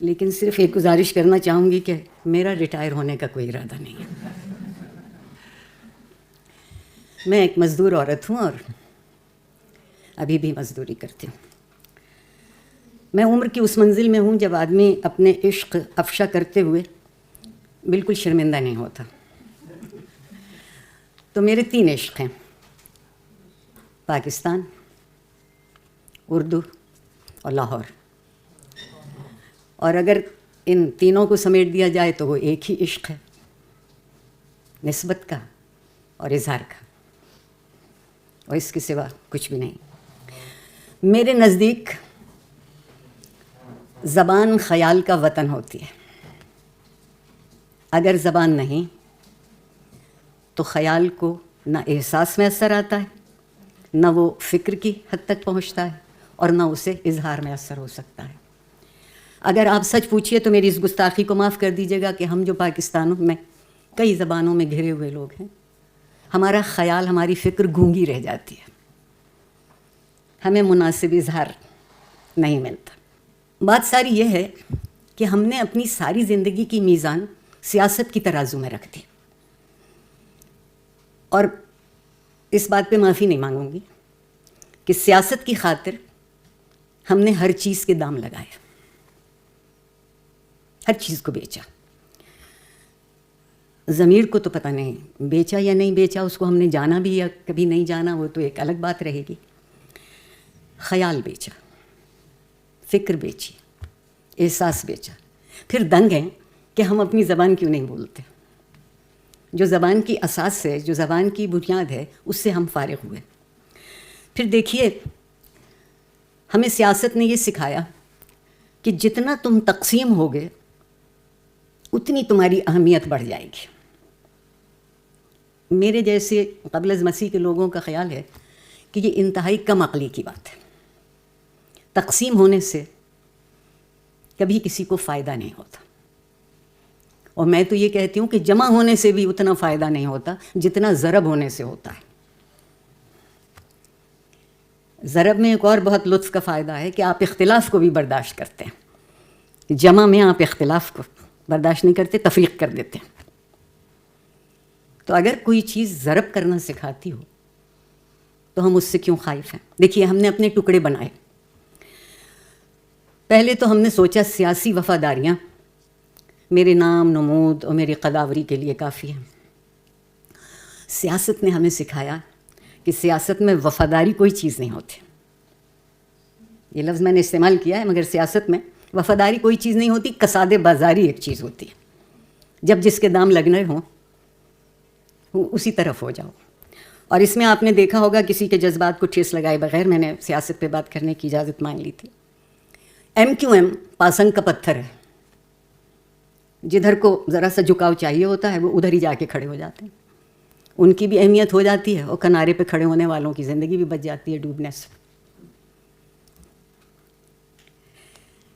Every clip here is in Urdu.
لیکن صرف ایک گزارش کرنا چاہوں گی کہ میرا ریٹائر ہونے کا کوئی ارادہ نہیں ہے. میں ایک مزدور عورت ہوں اور ابھی بھی مزدوری کرتی ہوں. میں عمر کی اس منزل میں ہوں جب آدمی اپنے عشق افشا کرتے ہوئے بالکل شرمندہ نہیں ہوتا. تو میرے 3 عشق ہیں: پاکستان، اردو اور لاہور. اور اگر ان تینوں کو سمیٹ دیا جائے تو وہ ایک ہی عشق ہے، نسبت کا اور اظہار کا، اور اس کے سوا کچھ بھی نہیں. میرے نزدیک زبان خیال کا وطن ہوتی ہے. اگر زبان نہیں تو خیال کو نہ احساس میں اثر آتا ہے، نہ وہ فکر کی حد تک پہنچتا ہے، اور نہ اسے اظہار میں اثر ہو سکتا ہے. اگر آپ سچ پوچھیے تو میری اس گستاخی کو معاف کر دیجیے گا کہ ہم جو پاکستانوں میں کئی زبانوں میں گھرے ہوئے لوگ ہیں، ہمارا خیال، ہماری فکر گونگی رہ جاتی ہے، ہمیں مناسب اظہار نہیں ملتا. بات ساری یہ ہے کہ ہم نے اپنی ساری زندگی کی میزان سیاست کی ترازو میں رکھ دی، اور اس بات پہ معافی نہیں مانگوں گی کہ سیاست کی خاطر ہم نے ہر چیز کے دام لگائے، ہر چیز کو بیچا. ضمیر کو تو پتہ نہیں بیچا یا نہیں بیچا، اس کو ہم نے جانا بھی یا کبھی نہیں جانا، وہ تو ایک الگ بات رہے گی. خیال بیچا، فکر بیچی، احساس بیچا. پھر دنگ ہیں کہ ہم اپنی زبان کیوں نہیں بولتے. جو زبان کی اساس ہے، جو زبان کی بنیاد ہے، اس سے ہم فارغ ہوئے. پھر دیکھیے، ہمیں سیاست نے یہ سکھایا کہ جتنا تم تقسیم ہوگے اتنی تمہاری اہمیت بڑھ جائے گی. میرے جیسے قبل از مسیح کے لوگوں کا خیال ہے کہ یہ انتہائی کم عقلی کی بات ہے. تقسیم ہونے سے کبھی کسی کو فائدہ نہیں ہوتا، اور میں تو یہ کہتی ہوں کہ جمع ہونے سے بھی اتنا فائدہ نہیں ہوتا جتنا ضرب ہونے سے ہوتا ہے. ضرب میں ایک اور بہت لطف کا فائدہ ہے کہ آپ اختلاف کو بھی برداشت کرتے ہیں. جمع میں آپ اختلاف کو برداشت نہیں کرتے، تفریق کر دیتے ہیں. تو اگر کوئی چیز ضرب کرنا سکھاتی ہو تو ہم اس سے کیوں خائف ہیں؟ دیکھیے، ہم نے اپنے ٹکڑے بنائے. پہلے تو ہم نے سوچا سیاسی وفاداریاں میرے نام، نمود اور میری قداوری کے لیے کافی ہیں. سیاست نے ہمیں سکھایا کہ سیاست میں وفاداری کوئی چیز نہیں ہوتی. یہ لفظ میں نے استعمال کیا ہے، مگر سیاست میں وفاداری کوئی چیز نہیں ہوتی، کساد بازاری ایک چیز ہوتی ہے. جب جس کے دام لگنے ہوں اسی طرف ہو جاؤ. اور اس میں آپ نے دیکھا ہوگا، کسی کے جذبات کو ٹھیس لگائے بغیر میں نے سیاست پہ بات کرنے کی اجازت مانگ لی تھی. ایم کیو ایم پاسنگ کا پتھر ہے. جدھر کو ذرا سا جھکاؤ چاہیے ہوتا ہے وہ ادھر ہی جا کے کھڑے ہو جاتے ہیں. ان کی بھی اہمیت ہو جاتی ہے، اور کنارے پہ کھڑے ہونے والوں کی زندگی بھی بچ جاتی ہے ڈوبنے سے.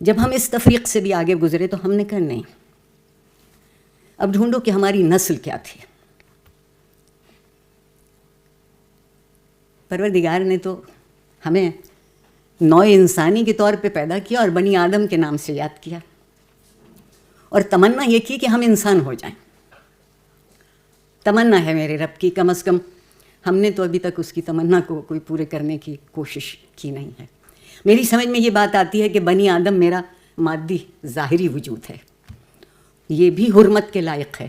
جب ہم اس تفریق سے بھی آگے گزرے تو ہم نے کہا نہیں، اب ڈھونڈو کہ ہماری نسل کیا تھی. پروردگار نے تو ہمیں نوع انسانی کے طور پہ پیدا کیا اور بنی آدم کے نام سے یاد کیا، اور تمنا یہ کی کہ ہم انسان ہو جائیں. تمنا ہے میرے رب کی، کم از کم ہم نے تو ابھی تک اس کی تمنا کو کوئی پورے کرنے کی کوشش کی نہیں ہے. میری سمجھ میں یہ بات آتی ہے کہ بنی آدم میرا مادی ظاہری وجود ہے، یہ بھی حرمت کے لائق ہے،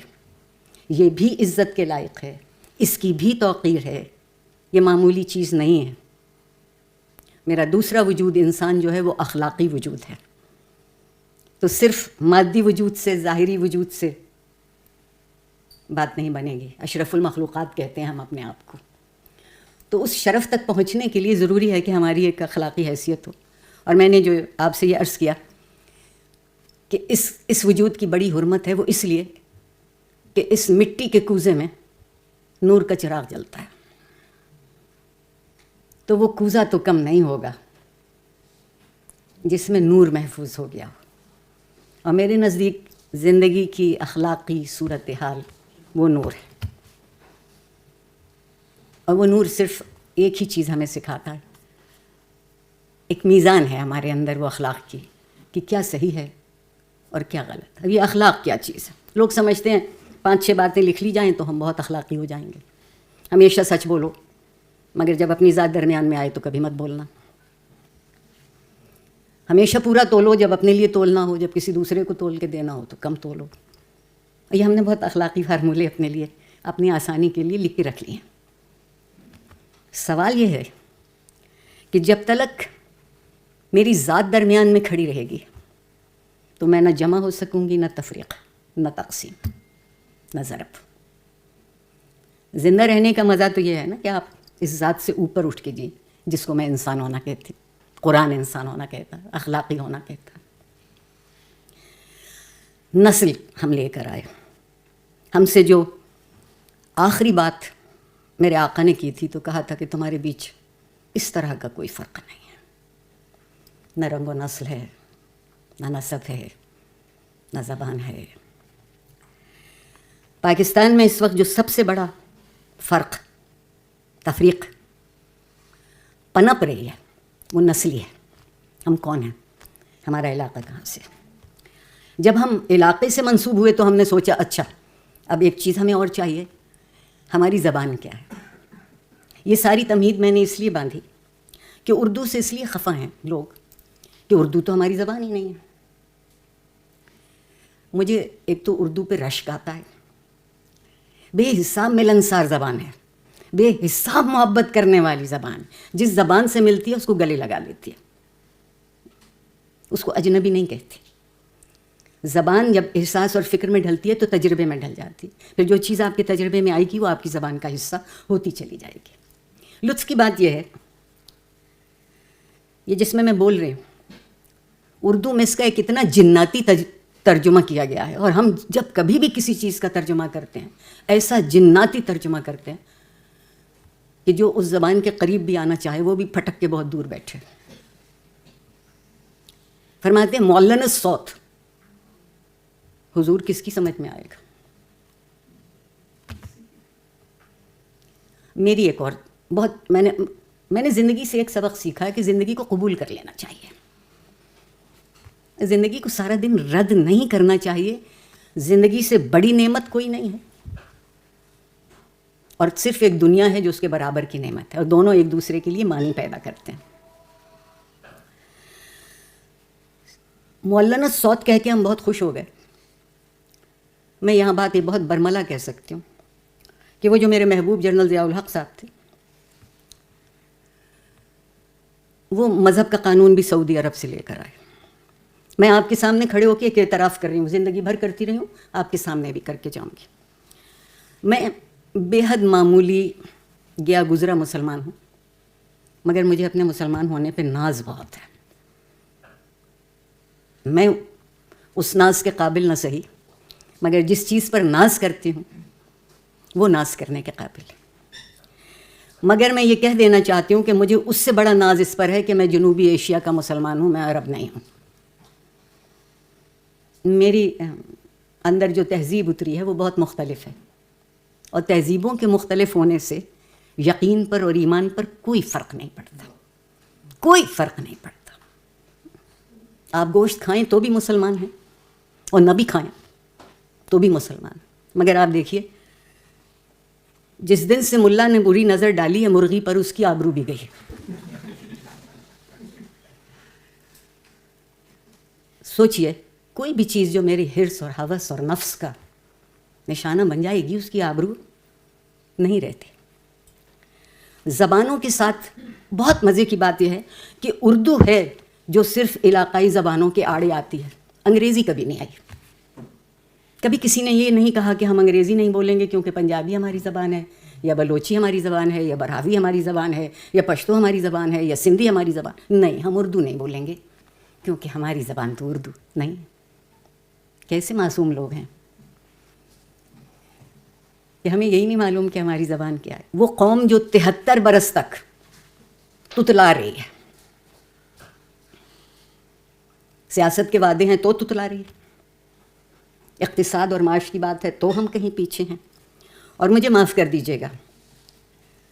یہ بھی عزت کے لائق ہے، اس کی بھی توقیر ہے، یہ معمولی چیز نہیں ہے. میرا دوسرا وجود انسان جو ہے وہ اخلاقی وجود ہے. تو صرف مادی وجود سے، ظاہری وجود سے بات نہیں بنے گی. اشرف المخلوقات کہتے ہیں ہم اپنے آپ کو. تو اس شرف تک پہنچنے کے لیے ضروری ہے کہ ہماری ایک اخلاقی حیثیت ہو. اور میں نے جو آپ سے یہ عرض کیا کہ اس وجود کی بڑی حرمت ہے، وہ اس لیے کہ اس مٹی کے کوزے میں نور کا چراغ جلتا ہے. تو وہ کوزہ تو کم نہیں ہوگا جس میں نور محفوظ ہو گیا ہو. اور میرے نزدیک زندگی کی اخلاقی صورتحال وہ نور ہے. اور وہ نور صرف ایک ہی چیز ہمیں سکھاتا ہے، ایک میزان ہے ہمارے اندر وہ اخلاق کی کہ کیا صحیح ہے اور کیا غلط. اب یہ اخلاق کیا چیز ہے؟ لوگ سمجھتے ہیں 5-6 باتیں لکھ لی جائیں تو ہم بہت اخلاقی ہو جائیں گے. ہمیشہ سچ بولو، مگر جب اپنی ذات درمیان میں آئے تو کبھی مت بولنا. ہمیشہ پورا تولو جب اپنے لیے تولنا ہو، جب کسی دوسرے کو تول کے دینا ہو تو کم تولو. یہ ہم نے بہت اخلاقی فارمولے اپنے لیے اپنی آسانی کے لیے لکھ کے رکھ لیے ہیں. سوال یہ ہے کہ جب تلک میری ذات درمیان میں کھڑی رہے گی تو میں نہ جمع ہو سکوں گی، نہ تفریق، نہ تقسیم، نہ ضرب. زندہ رہنے کا مزہ تو یہ ہے نا کہ آپ اس ذات سے اوپر اٹھ کے جئیں جس کو میں انسان ہونا کہتی، قرآن انسان ہونا کہتا، اخلاقی ہونا کہتا. نسل ہم لے کر آئے. ہم سے جو آخری بات میرے آقا نے کی تھی تو کہا تھا کہ تمہارے بیچ اس طرح کا کوئی فرق نہیں ہے، نہ رنگ و نسل ہے، نہ نسب ہے، نہ زبان ہے. پاکستان میں اس وقت جو سب سے بڑا فرق، تفریق پنپ رہی ہے وہ نسلی ہے. ہم کون ہیں، ہمارا علاقہ کہاں سے. جب ہم علاقے سے منسوب ہوئے تو ہم نے سوچا اچھا اب ایک چیز ہمیں اور چاہیے، ہماری زبان کیا ہے. یہ ساری تمہید میں نے اس لیے باندھی کہ اردو سے اس لیے خفا ہیں لوگ کہ اردو تو ہماری زبان ہی نہیں ہے. مجھے ایک تو اردو پہ رشک آتا ہے، بے حساب ملنسار زبان ہے، بے حساب محبت کرنے والی زبان. جس زبان سے ملتی ہے اس کو گلے لگا لیتی ہے، اس کو اجنبی نہیں کہتی. زبان جب احساس اور فکر میں ڈھلتی ہے تو تجربے میں ڈھل جاتی، پھر جو چیز آپ کے تجربے میں آئے گی وہ آپ کی زبان کا حصہ ہوتی چلی جائے گی. لطف کی بات یہ ہے، یہ جس میں بول رہی ہوں اردو میں اس کا ایک اتنا جناتی ترجمہ کیا گیا ہے، اور ہم جب کبھی بھی کسی چیز کا ترجمہ کرتے ہیں ایسا جناتی ترجمہ کرتے ہیں کہ جو اس زبان کے قریب بھی آنا چاہے وہ بھی پھٹک کے بہت دور بیٹھے. فرماتے ہیں مولن الصوت، حضور کس کی سمجھ میں آئے گا. میری ایک اور بہت میں نے زندگی سے ایک سبق سیکھا ہے کہ زندگی کو قبول کر لینا چاہیے، زندگی کو سارا دن رد نہیں کرنا چاہیے. زندگی سے بڑی نعمت کوئی نہیں ہے، اور صرف ایک دنیا ہے جو اس کے برابر کی نعمت ہے، اور دونوں ایک دوسرے کے لیے معنی پیدا کرتے ہیں. مولانا صوت کہہ کے ہم بہت خوش ہو گئے. میں یہاں بات یہ بہت برملا کہہ سکتی ہوں کہ وہ جو میرے محبوب جنرل ضیاء الحق صاحب تھے، وہ مذہب کا قانون بھی سعودی عرب سے لے کر آئے. میں آپ کے سامنے کھڑے ہو کے ایک اعتراف کر رہی ہوں، زندگی بھر کرتی رہی ہوں، آپ کے سامنے بھی کر کے جاؤں گی. میں بے حد معمولی گیا گزرا مسلمان ہوں، مگر مجھے اپنے مسلمان ہونے پہ ناز بہت ہے. میں اس ناز کے قابل نہ سہی، مگر جس چیز پر ناز کرتی ہوں وہ ناز کرنے کے قابل ہے. مگر میں یہ کہہ دینا چاہتی ہوں کہ مجھے اس سے بڑا ناز اس پر ہے کہ میں جنوبی ایشیا کا مسلمان ہوں، میں عرب نہیں ہوں. میری اندر جو تہذیب اتری ہے وہ بہت مختلف ہے، اور تہذیبوں کے مختلف ہونے سے یقین پر اور ایمان پر کوئی فرق نہیں پڑتا، کوئی فرق نہیں پڑتا. آپ گوشت کھائیں تو بھی مسلمان ہیں، اور نہ بھی کھائیں تو بھی مسلمان. مگر آپ دیکھیے جس دن سے ملا نے بری نظر ڈالی ہے مرغی پر، اس کی آبرو بھی گئی. سوچئے کوئی بھی چیز جو میری حرص اور ہوس اور نفس کا نشانہ بن جائے گی اس کی آبرو نہیں رہتی. زبانوں کے ساتھ بہت مزے کی بات یہ ہے کہ اردو ہے جو صرف علاقائی زبانوں کے آڑے آتی ہے، انگریزی کبھی نہیں آئی. کبھی کسی نے یہ نہیں کہا کہ ہم انگریزی نہیں بولیں گے کیونکہ پنجابی ہماری زبان ہے، یا بلوچی ہماری زبان ہے، یا براوی ہماری زبان ہے، یا پشتو ہماری زبان ہے، یا سندھی ہماری زبان. نہیں، ہم اردو نہیں بولیں گے کیونکہ ہماری زبان تو اردو نہیں. کیسے معصوم لوگ ہیں کہ ہمیں یہی نہیں معلوم کہ ہماری زبان کیا ہے. وہ قوم جو 73 برس تک تتلا رہی ہے، سیاست کے وعدے ہیں تو تتلا رہی ہے، اقتصاد اور معاش کی بات ہے تو ہم کہیں پیچھے ہیں. اور مجھے معاف کر دیجیے گا،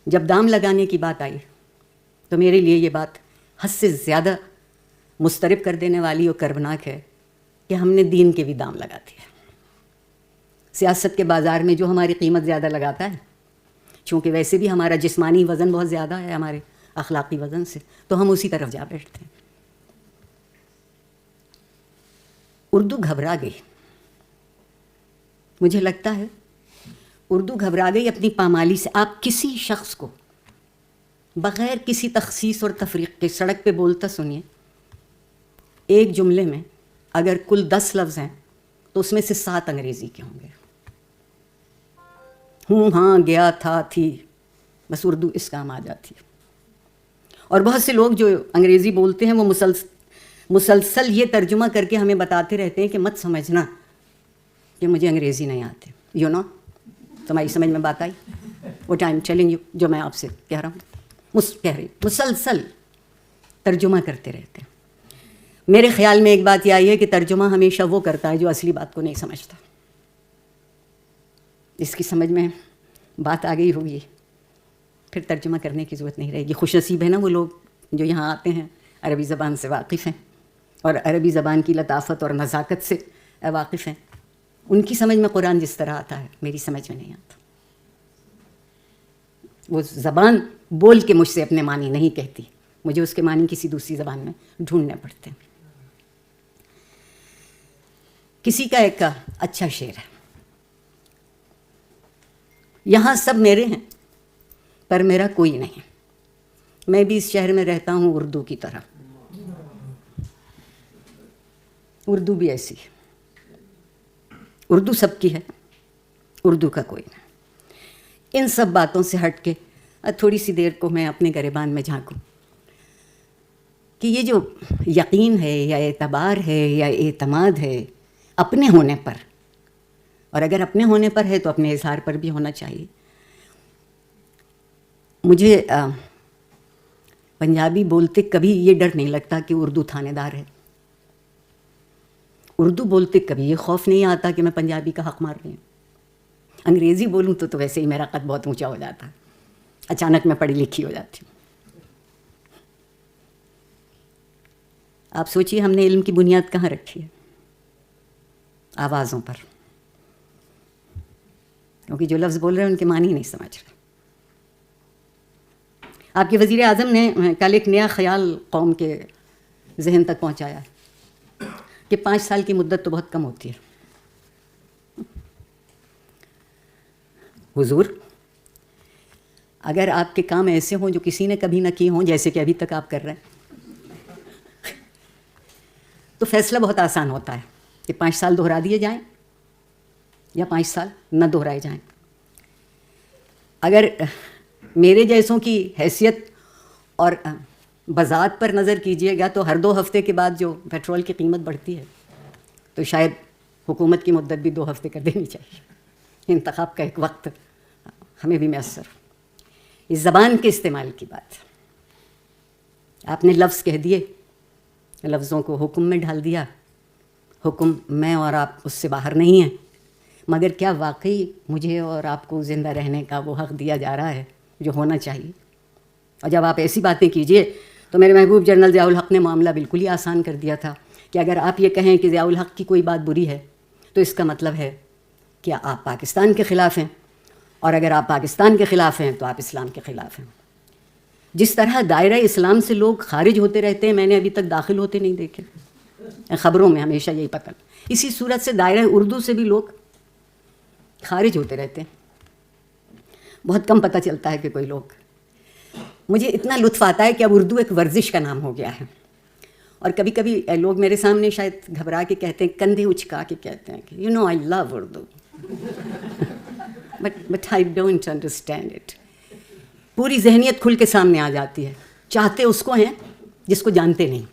جب دام لگانے کی بات آئی تو میرے لیے یہ بات حد سے زیادہ مضطرب کر دینے والی اور کربناک ہے کہ ہم نے دین کے بھی دام لگا دیا. سیاست کے بازار میں جو ہماری قیمت زیادہ لگاتا ہے، چونکہ ویسے بھی ہمارا جسمانی وزن بہت زیادہ ہے ہمارے اخلاقی وزن سے، تو ہم اسی طرف جا بیٹھتے ہیں. اردو گھبرا گئی، مجھے لگتا ہے اردو گھبرا گئی اپنی پامالی سے. آپ کسی شخص کو بغیر کسی تخصیص اور تفریق کے سڑک پہ بولتا سنیے، ایک جملے میں اگر کل 10 لفظ ہیں تو اس میں سے 7 انگریزی کے ہوں گے. ہوں، ہاں، گیا، تھا، تھی، بس اردو اس کام آ جاتی ہے. اور بہت سے لوگ جو انگریزی بولتے ہیں وہ مسلسل یہ ترجمہ کر کے ہمیں بتاتے رہتے ہیں کہ مت سمجھنا کہ مجھے انگریزی نہیں آتے. یو نو، تمہاری سمجھ میں بات آئی؟ What I am telling you, جو میں آپ سے کہہ رہا ہوں، مسلسل ترجمہ کرتے رہتے ہیں. میرے خیال میں ایک بات یہ آئی ہے کہ ترجمہ ہمیشہ وہ کرتا ہے جو اصلی بات کو نہیں سمجھتا. جس کی سمجھ میں بات آ گئی ہوگی پھر ترجمہ کرنے کی ضرورت نہیں رہے گی. خوش نصیب ہے نا وہ لوگ جو یہاں آتے ہیں، عربی زبان سے واقف ہیں اور عربی زبان کی لطافت اور نزاکت سے واقف ہیں. ان کی سمجھ میں قرآن جس طرح آتا ہے میری سمجھ میں نہیں آتا. وہ زبان بول کے مجھ سے اپنے معنی نہیں کہتی، مجھے اس کے معنی کسی دوسری زبان میں ڈھونڈنے پڑتے ہیں. کسی کا ایک اچھا شعر ہے، یہاں سب میرے ہیں پر میرا کوئی نہیں، میں بھی اس شہر میں رہتا ہوں اردو کی طرح. اردو بھی ایسی ہے، اردو سب کی ہے، اردو کا کوئی نہیں. ان سب باتوں سے ہٹ کے تھوڑی سی دیر کو میں اپنے گریبان میں جھانکوں کہ یہ جو یقین ہے یا اعتبار ہے یا اعتماد ہے اپنے ہونے پر، اور اگر اپنے ہونے پر ہے تو اپنے اظہار پر بھی ہونا چاہیے. مجھے پنجابی بولتے کبھی یہ ڈر نہیں لگتا کہ اردو تھانے دار ہے. اردو بولتے کبھی یہ خوف نہیں آتا کہ میں پنجابی کا حق مار رہی ہوں. انگریزی بولوں تو ویسے ہی میرا قد بہت اونچا ہو جاتا ہے، اچانک میں پڑھی لکھی ہو جاتی ہوں. آپ سوچئے ہم نے علم کی بنیاد کہاں رکھی ہے؟ آوازوں پر. کیونکہ جو لفظ بول رہے ہیں ان کے معنی نہیں سمجھ رہے. آپ کے وزیر اعظم نے کل ایک نیا خیال قوم کے ذہن تک پہنچایا کہ 5 سال کی مدت تو بہت کم ہوتی ہے. حضور، اگر آپ کے کام ایسے ہوں جو کسی نے کبھی نہ کیے ہوں، جیسے کہ ابھی تک آپ کر رہے ہیں، تو فیصلہ بہت آسان ہوتا ہے کہ 5 سال دہرا دیے جائیں یا 5 سال نہ دہرائے جائیں. اگر میرے جیسوں کی حیثیت اور بذات پر نظر کیجیے گا تو ہر 2 ہفتے کے بعد جو پیٹرول کی قیمت بڑھتی ہے تو شاید حکومت کی مدت بھی 2 ہفتے کر دینی چاہیے. انتخاب کا ایک وقت ہمیں بھی میسر. اس زبان کے استعمال کی بات، آپ نے لفظ کہہ دیے، لفظوں کو حکم میں ڈھال دیا. حکم میں اور آپ اس سے باہر نہیں ہیں، مگر کیا واقعی مجھے اور آپ کو زندہ رہنے کا وہ حق دیا جا رہا ہے جو ہونا چاہیے؟ اور جب آپ ایسی باتیں کیجئے تو میرے محبوب جنرل ضیاء الحق نے معاملہ بالکل ہی آسان کر دیا تھا کہ اگر آپ یہ کہیں کہ ضیاء الحق کی کوئی بات بری ہے تو اس کا مطلب ہے کہ آپ پاکستان کے خلاف ہیں، اور اگر آپ پاکستان کے خلاف ہیں تو آپ اسلام کے خلاف ہیں. جس طرح دائرہ اسلام سے لوگ خارج ہوتے رہتے ہیں میں نے ابھی تک داخل ہوتے نہیں دیکھے، خبروں میں ہمیشہ یہی پکڑ. اسی صورت سے دائرہ اردو سے بھی لوگ خارج ہوتے رہتے ہیں، بہت کم پتہ چلتا ہے کہ کوئی لوگ. مجھے اتنا لطف آتا ہے کہ اب اردو ایک ورزش کا نام ہو گیا ہے، اور کبھی کبھی لوگ میرے سامنے شاید گھبرا کے کہتے ہیں، کندھے اچکا کے کہتے ہیں کہ you know I love Urdu but I don't understand it. پوری ذہنیت کھل کے سامنے آ جاتی ہے. چاہتے اس کو ہیں جس کو جانتے نہیں.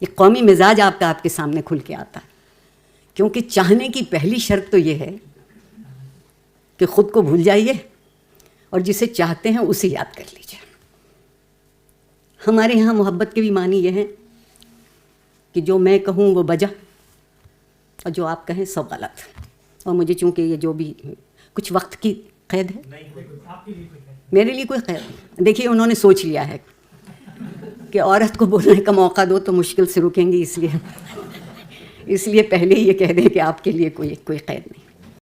ایک قومی مزاج آپ کا آپ کے سامنے کھل کے آتا ہے، کیونکہ چاہنے کی پہلی شرط تو یہ ہے کہ خود کو بھول جائیے اور جسے چاہتے ہیں اسے یاد کر لیجیے. ہمارے یہاں محبت کے بھی معنی یہ ہیں کہ جو میں کہوں وہ بجا اور جو آپ کہیں سب غلط. اور مجھے چونکہ یہ جو بھی کچھ وقت کی قید ہے، میرے لیے کوئی قید نہیں. دیکھیے انہوں نے سوچ لیا ہے کہ عورت کو بولنے کا موقع دو تو مشکل سے رکیں گی، اس لیے پہلے ہی یہ کہہ دیں کہ آپ کے لیے کوئی قید نہیں.